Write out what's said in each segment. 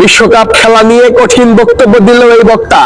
বিশ্বকাপ খেলা নিয়ে কঠিন বক্তব্য দিল এই বক্তা।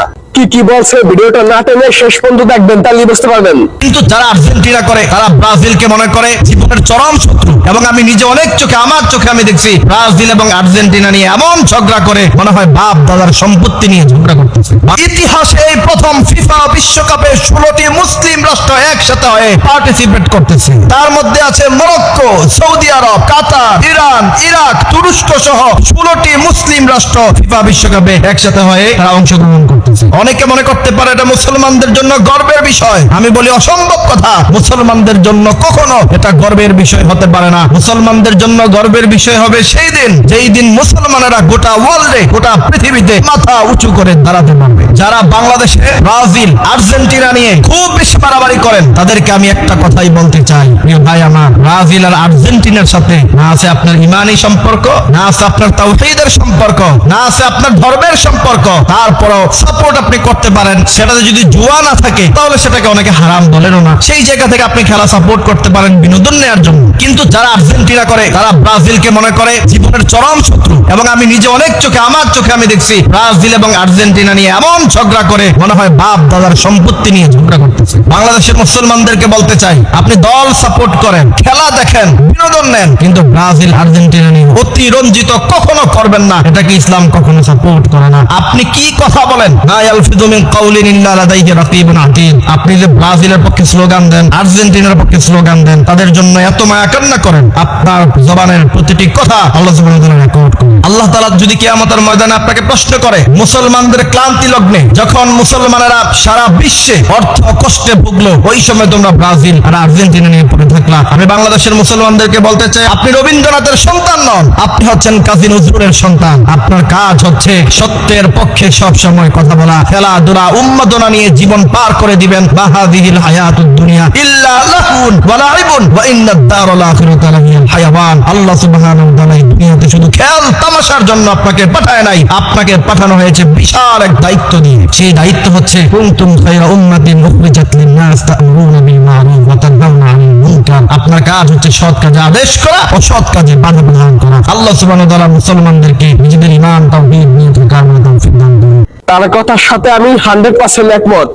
কি বলছে ভিডিওটা না টেনে শেষ পর্যন্ত দেখবেন, তাহলে বুঝতে পারবেন। কিন্তু যারা আর্জেন্টিনা করে তারা ব্রাজিলকে মনে করে জীবনের চরম শত্রু, এবং আমি নিজে অনেক চোখে আমার চোখে আমি দেখছি ব্রাজিল এবং আর্জেন্টিনা নিয়ে এমন ঝগড়া করে মনে হয় বাপ দাদার সম্পত্তি নিয়ে ঝগড়া করতেছে। ইতিহাসে এই প্রথম ফিফা বিশ্বকাপে 16টি মুসলিম রাষ্ট্র একসাথে হয়ে পার্টিসিপেট করতেছে। তার মধ্যে আছে মরক্কো, সৌদি আরব, কাতার, ইরান, ইরাক, তুরস্ক সহ 16টি মুসলিম রাষ্ট্র ফিফা বিশ্বকাপে একসাথে হয়ে তারা অংশগ্রহণ করতেছে। অনেকে মনে করতে পারে এটা মুসলমানদের জন্য গর্বের বিষয়। আমি বলি অসম্ভব কথা। মুসলমানদের জন্য কখনো এটা গর্বের বিষয় হতে পারে না। মুসলমানদের জন্য গর্বের বিষয় হবে সেই দিন যেই দিন মুসলমানেরা গোটা ওয়ার্ল্ডে, গোটা পৃথিবীতে মাথা উঁচু করে দাঁড়াতে পারবে। যারা বাংলাদেশে ব্রাজিল, আর্জেন্টিনা নিয়ে খুব বেশি বাড়াবাড়ি করেন তাদেরকে আমি একটা কথাই বলতে চাই, প্রিয় ভাই আমার, ব্রাজিল আর আর্জেন্টিনার সাথে না আছে আপনার ইমানি সম্পর্ক, না আছে আপনার তাওহীদের সম্পর্ক, না আছে আপনার ধর্মের সম্পর্ক। তারপরও সাপোর্ট আপনি করতে পারেন, সেটাতে যদি জুয়া না থাকে তাহলে সেটাকে অনেকে হারাম বলেনও না। সেই জায়গা থেকে আপনি খেলা সাপোর্ট করতে পারেন বিনোদন নেওয়ার জন্য। কিন্তু যারা আর্জেন্টিনা করে তারা ব্রাজিলকে মনে করে জীবনের চরম শত্রু, এবং আমি নিজে অনেক চোখে আমার চোখে আমি দেখছি ব্রাজিল এবং আর্জেন্টিনা নিয়ে এমন ঝগড়া করে মনে হয় বাপ দাদার সম্পত্তি নিয়ে ঝগড়া করতেছে। বাংলাদেশের মুসলমানদেরকে বলতে চাই, আপনি দল সাপোর্ট করেন, খেলা দেখেন, বিনোদন নেন, কিন্তু ব্রাজিল আর্জেন্টিনা নিয়ে অতিরঞ্জিত কখনো করবেন না। এটাকে ইসলাম কখনো সাপোর্ট করে না। আপনি কি কথা বলেন? না ইয়ালফিযু মিন কাউলিন ইল্লা লাদাইহি রাকিবুন আতীদ। আপনি যে ব্রাজিলের পক্ষে স্লোগান দেন, আর্জেন্টিনার পক্ষে স্লোগান দেন, তাদের জন্য এত মায়া কান্না করেন, আপনার জবানের প্রতিটি কথা আল্লাহ সুবহানাহু ওয়া তাআলা রেকর্ড করেন। আল্লাহ তাআলা যদি কিয়ামতের ময়দানে আপনাকে প্রশ্ন করে, মুসলমানদের ক্লান্তি লগ্নে যখন মুসলমানেরা সারা বিশ্বে অর্থ কষ্টে ভুগলো, ওই সময় তোমরা ব্রাজিল আর আর্জেন্টিনা নিয়ে পড়ে থাকলা। আমি বাংলাদেশের মুসলমানদেরকে বলতে চাই, আপনি রবীন্দ্রনাথের সন্তান নন, আপনি হচ্ছেন কাজী নজরুলের সন্তান। আপনার কাজ হচ্ছে সত্যের পক্ষে সব সময় কথা বলা, খেলাধুলা, উন্মাদনা নিয়ে জীবন পার করে দিবেন। বাহাদিহিল হায়াতুদ দুনিয়া ইল্লা লাহুন ওয়া লাইবুন ওয়া ইন্নাদ দারাল আখিরাতা লাহিয়াল হায়াওয়ান। আল্লাহ সুবহানাহু ওয়া তাআলা এই দুনিয়াতে শুধু খেল তামাশার জন্য আপনাকে পাঠায় নাই, আপনাকে পাঠানো হয়েছে বিশাল এক দায়িত্ব দিয়ে। সেই দায়িত্ব হচ্ছে কুনতুম খায়রা উম্মাতিন উখরিজাত লিন-নাস তা'মুরুনা বিল মা'রুফ ওয়া তানহাউনা আনিল মুনকার। আপনার কাজ হচ্ছে সৎ কাজে আদেশ করা, অসৎ কাজে বাধা প্রদান করা। আল্লাহ সুবহানাহু ওয়া তাআলা মুসলমানদেরকে নিজেদের ঈমান তাওহীদ নিয়ে থাকার মতো তৌফিক দান করুন। তার কথার সাথে আমি 100% একমত।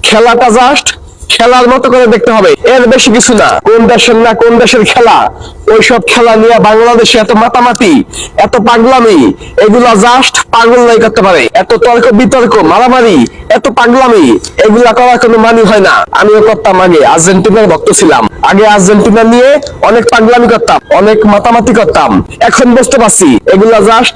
খেলাটা জাস্ট খেলার মতো করে দেখতে হবে, এর বেশি কিছু না। কোন দেশের না কোন দেশের খেলা, ওইসব খেলা নিয়ে বাংলাদেশে এত মাতামাতি, এত পাগলামি, এগুলা জাস্ট পাগলরাই করতে পারে। এত তর্ক বিতর্ক, মারামারি, এত পাগলামি, এগুলা করার কোনো মানে হয় না। আমিও করতাম, আগে আর্জেন্টিনার ভক্ত ছিলাম, আগে আর্জেন্টিনা নিয়ে অনেক পাগলামি করতাম, অনেক মাতামাতি করতাম। এখন বুঝতে পারছি এগুলা জাস্ট